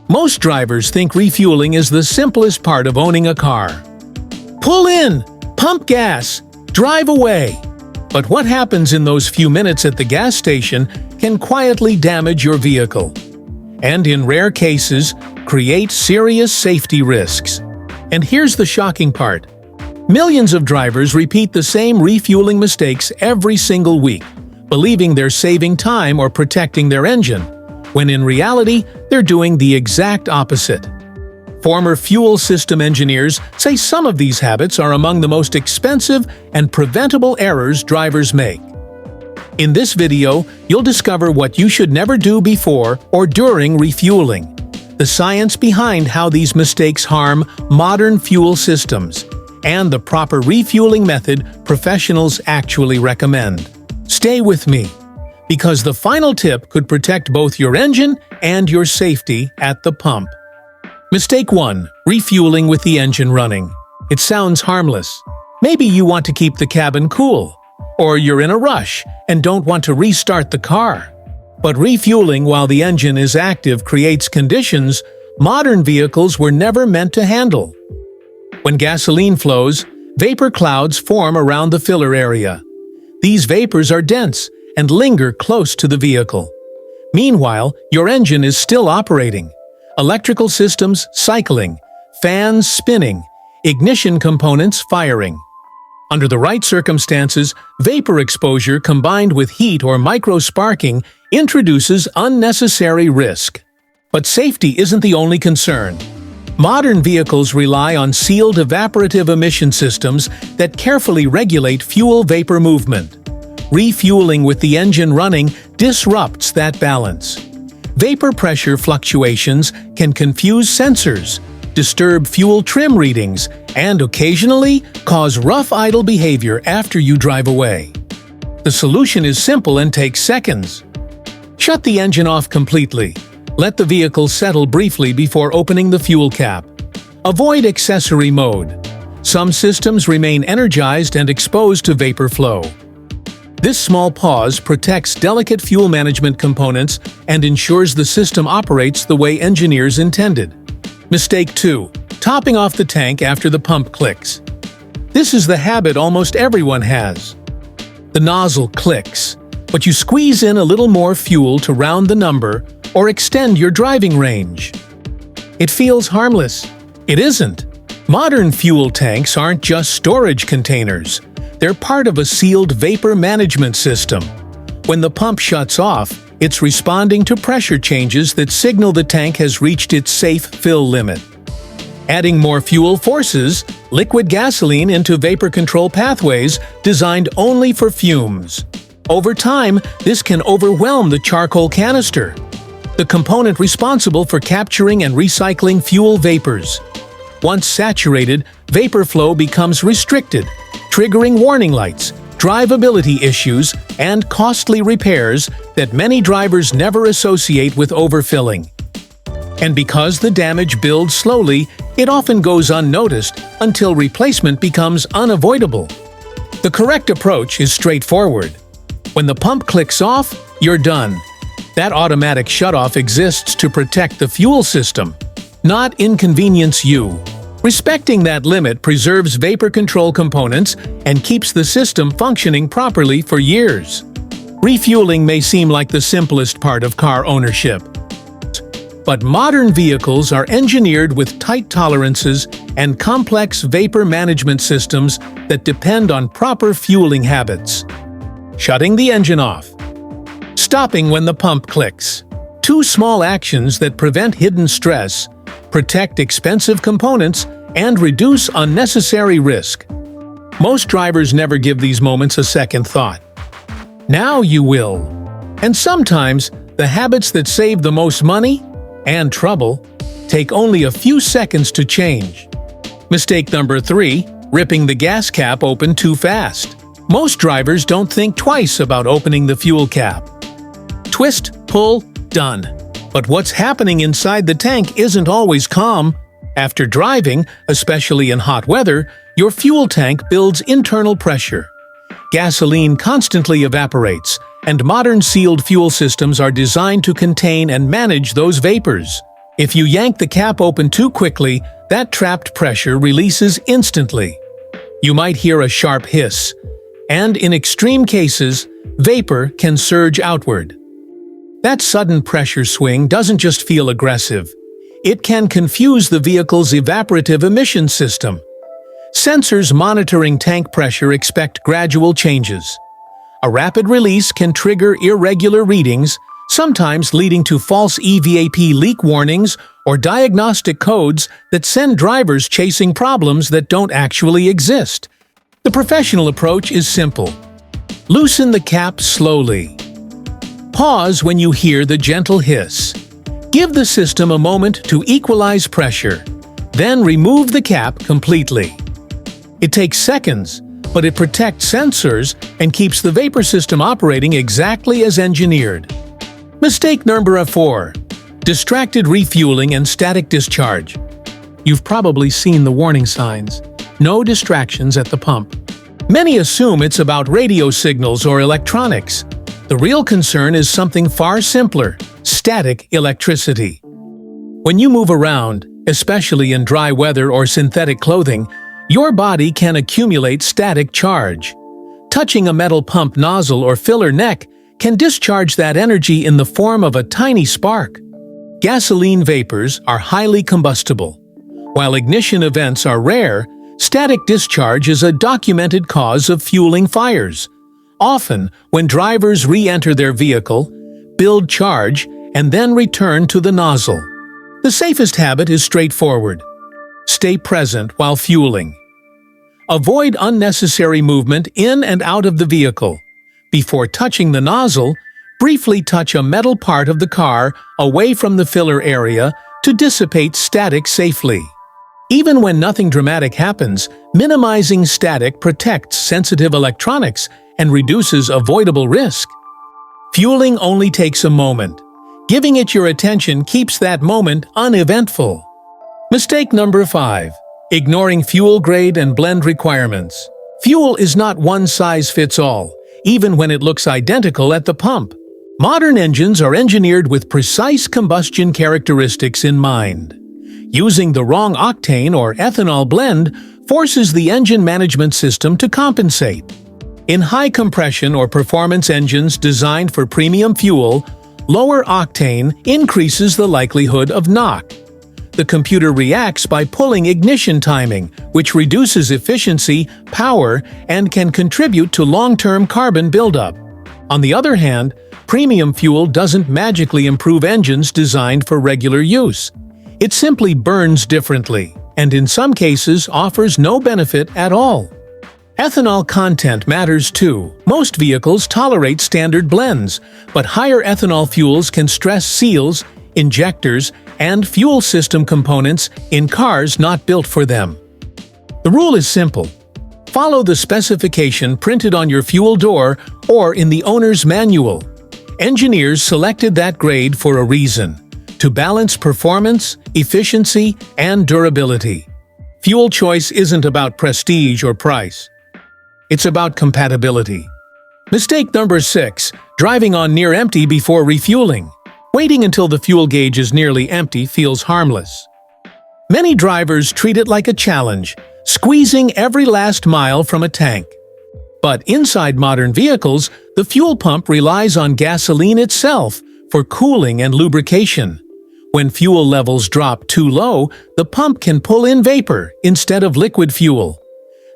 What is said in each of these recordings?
Most drivers think refueling is the simplest part of owning a car. Pull in, pump gas, drive away. But what happens in those few minutes at the gas station can quietly damage your vehicle, and in rare cases, create serious safety risks. And here's the shocking part. Millions of drivers repeat the same refueling mistakes every single week, believing they're saving time or protecting their engine, when in reality, they're doing the exact opposite. Former fuel system engineers say some of these habits are among the most expensive and preventable errors drivers make. In this video, you'll discover what you should never do before or during refueling, the science behind how these mistakes harm modern fuel systems, and the proper refueling method professionals actually recommend. Stay with me, because the final tip could protect both your engine and your safety at the pump. Mistake 1. Refueling with the engine running. It sounds harmless. Maybe you want to keep the cabin cool, or you're in a rush and don't want to restart the car. But refueling while the engine is active creates conditions modern vehicles were never meant to handle. When gasoline flows, vapor clouds form around the filler area. These vapors are dense and linger close to the vehicle. Meanwhile, your engine is still operating. Electrical systems cycling, fans spinning, ignition components firing. Under the right circumstances, vapor exposure combined with heat or micro-sparking introduces unnecessary risk. But safety isn't the only concern. Modern vehicles rely on sealed evaporative emission systems that carefully regulate fuel vapor movement. Refueling with the engine running disrupts that balance. Vapor pressure fluctuations can confuse sensors, disturb fuel trim readings, and occasionally cause rough idle behavior after you drive away. The solution is simple and takes seconds. Shut the engine off completely. Let the vehicle settle briefly before opening the fuel cap. Avoid accessory mode. Some systems remain energized and exposed to vapor flow. This small pause protects delicate fuel management components and ensures the system operates the way engineers intended. Mistake 2. Topping off the tank after the pump clicks. This is the habit almost everyone has. The nozzle clicks, but you squeeze in a little more fuel to round the number or extend your driving range. It feels harmless. It isn't. Modern fuel tanks aren't just storage containers. They're part of a sealed vapor management system. When the pump shuts off, it's responding to pressure changes that signal the tank has reached its safe fill limit. Adding more fuel forces liquid gasoline into vapor control pathways designed only for fumes. Over time, this can overwhelm the charcoal canister, the component responsible for capturing and recycling fuel vapors. Once saturated, vapor flow becomes restricted, triggering warning lights, drivability issues, and costly repairs that many drivers never associate with overfilling. And because the damage builds slowly, it often goes unnoticed until replacement becomes unavoidable. The correct approach is straightforward. When the pump clicks off, you're done. That automatic shutoff exists to protect the fuel system, not inconvenience you. Respecting that limit preserves vapor control components and keeps the system functioning properly for years. Refueling may seem like the simplest part of car ownership, but modern vehicles are engineered with tight tolerances and complex vapor management systems that depend on proper fueling habits. Shutting the engine off. Stopping when the pump clicks. Two small actions that prevent hidden stress, protect expensive components, and reduce unnecessary risk. Most drivers never give these moments a second thought. Now you will. And sometimes, the habits that save the most money and trouble take only a few seconds to change. Mistake number 3. Ripping the gas cap open too fast. Most drivers don't think twice about opening the fuel cap. Twist, pull, done. But what's happening inside the tank isn't always calm. After driving, especially in hot weather, your fuel tank builds internal pressure. Gasoline constantly evaporates, and modern sealed fuel systems are designed to contain and manage those vapors. If you yank the cap open too quickly, that trapped pressure releases instantly. You might hear a sharp hiss, and in extreme cases, vapor can surge outward. That sudden pressure swing doesn't just feel aggressive. It can confuse the vehicle's evaporative emission system. Sensors monitoring tank pressure expect gradual changes. A rapid release can trigger irregular readings, sometimes leading to false EVAP leak warnings or diagnostic codes that send drivers chasing problems that don't actually exist. The professional approach is simple. Loosen the cap slowly. Pause when you hear the gentle hiss. Give the system a moment to equalize pressure, then remove the cap completely. It takes seconds, but it protects sensors and keeps the vapor system operating exactly as engineered. Mistake number 4. Distracted refueling and static discharge. You've probably seen the warning signs. No distractions at the pump. Many assume it's about radio signals or electronics. The real concern is something far simpler: static electricity. When you move around, especially in dry weather or synthetic clothing, your body can accumulate static charge. Touching a metal pump nozzle or filler neck can discharge that energy in the form of a tiny spark. Gasoline vapors are highly combustible. While ignition events are rare, static discharge is a documented cause of fueling fires. Often, when drivers re-enter their vehicle, build charge, and then return to the nozzle. The safest habit is straightforward. Stay present while fueling. Avoid unnecessary movement in and out of the vehicle. Before touching the nozzle, briefly touch a metal part of the car away from the filler area to dissipate static safely. Even when nothing dramatic happens, minimizing static protects sensitive electronics and reduces avoidable risk. Fueling only takes a moment. Giving it your attention keeps that moment uneventful. Mistake number 5. Ignoring fuel grade and blend requirements. Fuel is not one size fits all, even when it looks identical at the pump. Modern engines are engineered with precise combustion characteristics in mind. Using the wrong octane or ethanol blend forces the engine management system to compensate. In high-compression or performance engines designed for premium fuel, lower octane increases the likelihood of knock. The computer reacts by pulling ignition timing, which reduces efficiency, power, and can contribute to long-term carbon buildup. On the other hand, premium fuel doesn't magically improve engines designed for regular use. It simply burns differently, and in some cases offers no benefit at all. Ethanol content matters too. Most vehicles tolerate standard blends, but higher ethanol fuels can stress seals, injectors, and fuel system components in cars not built for them. The rule is simple. Follow the specification printed on your fuel door or in the owner's manual. Engineers selected that grade for a reason: to balance performance, efficiency, and durability. Fuel choice isn't about prestige or price. It's about compatibility. Mistake number 6. Driving on near empty before refueling. Waiting until the fuel gauge is nearly empty feels harmless. Many drivers treat it like a challenge, squeezing every last mile from a tank. But inside modern vehicles, the fuel pump relies on gasoline itself for cooling and lubrication. When fuel levels drop too low, the pump can pull in vapor instead of liquid fuel.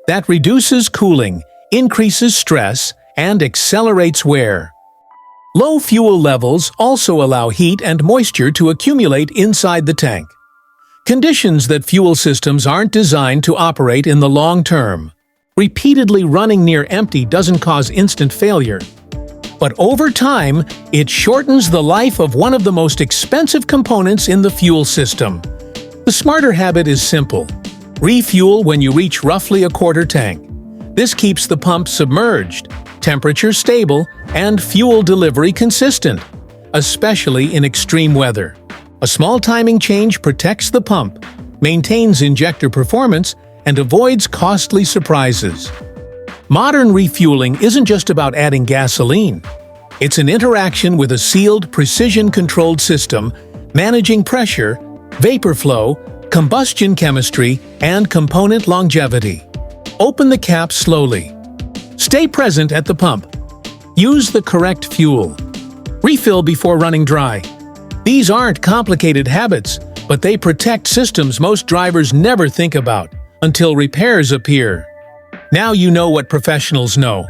That reduces cooling, increases stress, and accelerates wear. Low fuel levels also allow heat and moisture to accumulate inside the tank. Conditions that fuel systems aren't designed to operate in the long term. Repeatedly running near empty doesn't cause instant failure. But over time, it shortens the life of one of the most expensive components in the fuel system. The smarter habit is simple. Refuel when you reach roughly a quarter tank. This keeps the pump submerged, temperature stable, and fuel delivery consistent, especially in extreme weather. A small timing change protects the pump, maintains injector performance, and avoids costly surprises. Modern refueling isn't just about adding gasoline. It's an interaction with a sealed, precision-controlled system, managing pressure, vapor flow, combustion chemistry, and component longevity. Open the cap slowly. Stay present at the pump. Use the correct fuel. Refill before running dry. These aren't complicated habits, but they protect systems most drivers never think about until repairs appear. Now you know what professionals know.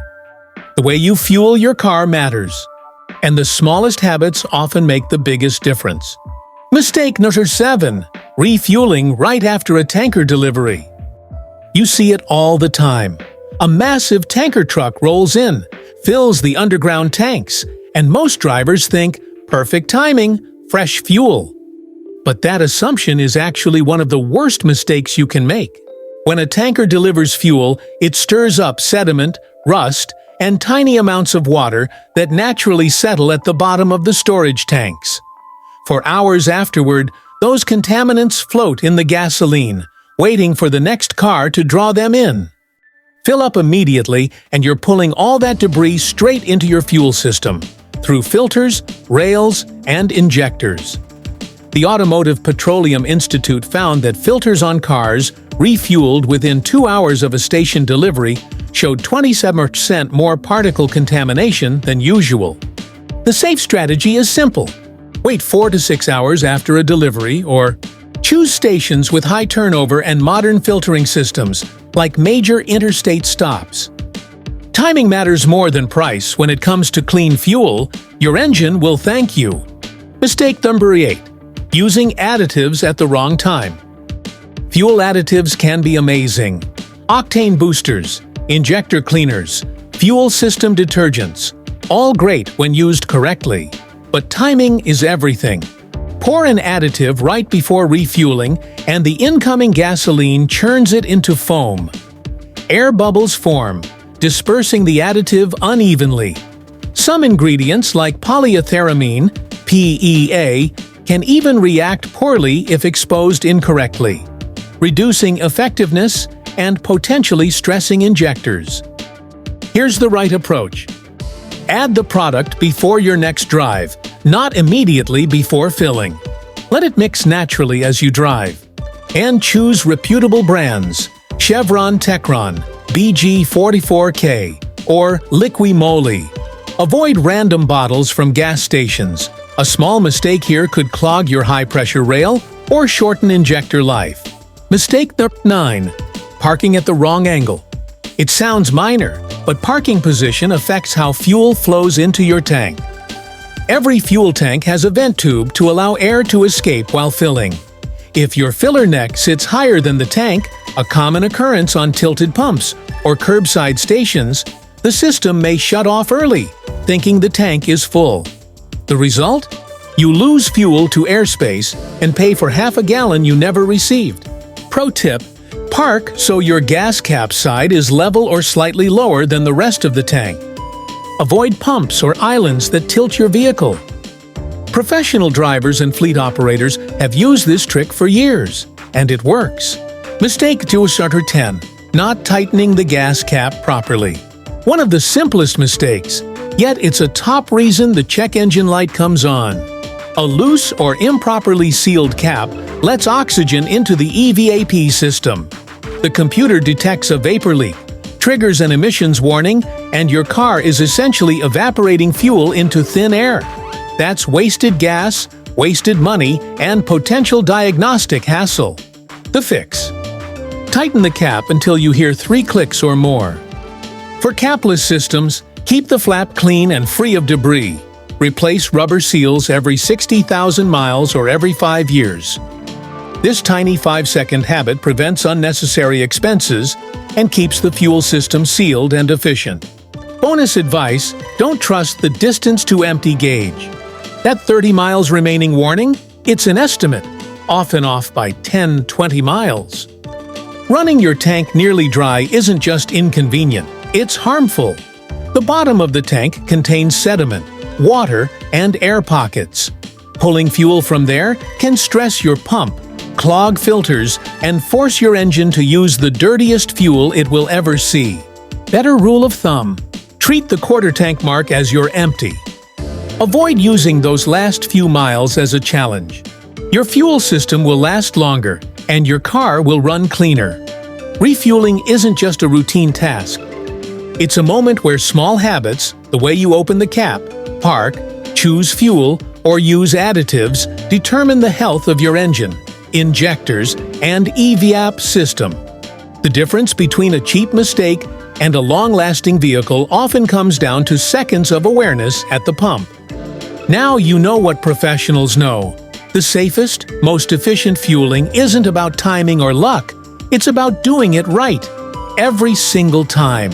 The way you fuel your car matters, and the smallest habits often make the biggest difference. Mistake number 7. Refueling right after a tanker delivery. You see it all the time. A massive tanker truck rolls in, fills the underground tanks, and most drivers think, perfect timing, fresh fuel. But that assumption is actually one of the worst mistakes you can make. When a tanker delivers fuel, it stirs up sediment, rust, and tiny amounts of water that naturally settle at the bottom of the storage tanks. For hours afterward, those contaminants float in the gasoline, waiting for the next car to draw them in. Fill up immediately, and you're pulling all that debris straight into your fuel system, through filters, rails, and injectors. The Automotive Petroleum Institute found that filters on cars refueled within 2 hours of a station delivery showed 27% more particle contamination than usual. The safe strategy is simple. Wait 4 to 6 hours after a delivery, or choose stations with high turnover and modern filtering systems, like major interstate stops. Timing matters more than price when it comes to clean fuel. Your engine will thank you. Mistake number 8. Using additives at the wrong time. Fuel additives can be amazing. Octane boosters, injector cleaners, fuel system detergents, all great when used correctly. But timing is everything. Pour an additive right before refueling, and the incoming gasoline churns it into foam. Air bubbles form, dispersing the additive unevenly. Some ingredients like polyetheramine, PEA, can even react poorly if exposed incorrectly, reducing effectiveness and potentially stressing injectors. Here's the right approach. Add the product before your next drive, not immediately before filling. Let it mix naturally as you drive. And choose reputable brands: Chevron Techron, BG44K, or Liqui Moly. Avoid random bottles from gas stations. A small mistake here could clog your high-pressure rail or shorten injector life. Mistake number 9. Parking at the wrong angle. It sounds minor, but parking position affects how fuel flows into your tank. Every fuel tank has a vent tube to allow air to escape while filling. If your filler neck sits higher than the tank, a common occurrence on tilted pumps or curbside stations, the system may shut off early, thinking the tank is full. The result? You lose fuel to airspace and pay for half a gallon you never received. Pro tip: park so your gas cap side is level or slightly lower than the rest of the tank. Avoid pumps or islands that tilt your vehicle. Professional drivers and fleet operators have used this trick for years, and it works. Mistake number 10. Not tightening the gas cap properly. One of the simplest mistakes, yet it's a top reason the check engine light comes on. A loose or improperly sealed cap lets oxygen into the EVAP system. The computer detects a vapor leak, triggers an emissions warning, and your car is essentially evaporating fuel into thin air. That's wasted gas, wasted money, and potential diagnostic hassle. The fix: tighten the cap until you hear 3 clicks or more. For capless systems, keep the flap clean and free of debris. Replace rubber seals every 60,000 miles or every 5 years. This tiny 5-second habit prevents unnecessary expenses and keeps the fuel system sealed and efficient. Bonus advice: don't trust the distance to empty gauge. That 30 miles remaining warning? It's an estimate, often off by 10-20 miles. Running your tank nearly dry isn't just inconvenient, it's harmful. The bottom of the tank contains sediment, water, and air pockets. Pulling fuel from there can stress your pump, clog filters, and force your engine to use the dirtiest fuel it will ever see. Better rule of thumb: treat the quarter tank mark as you're empty. Avoid using those last few miles as a challenge. Your fuel system will last longer, and your car will run cleaner. Refueling isn't just a routine task. It's a moment where small habits, the way you open the cap, park, choose fuel, or use additives, determine the health of your engine, injectors, and EVAP system. The difference between a cheap mistake and a long-lasting vehicle often comes down to seconds of awareness at the pump. Now you know what professionals know. The safest, most efficient fueling isn't about timing or luck. It's about doing it right, every single time.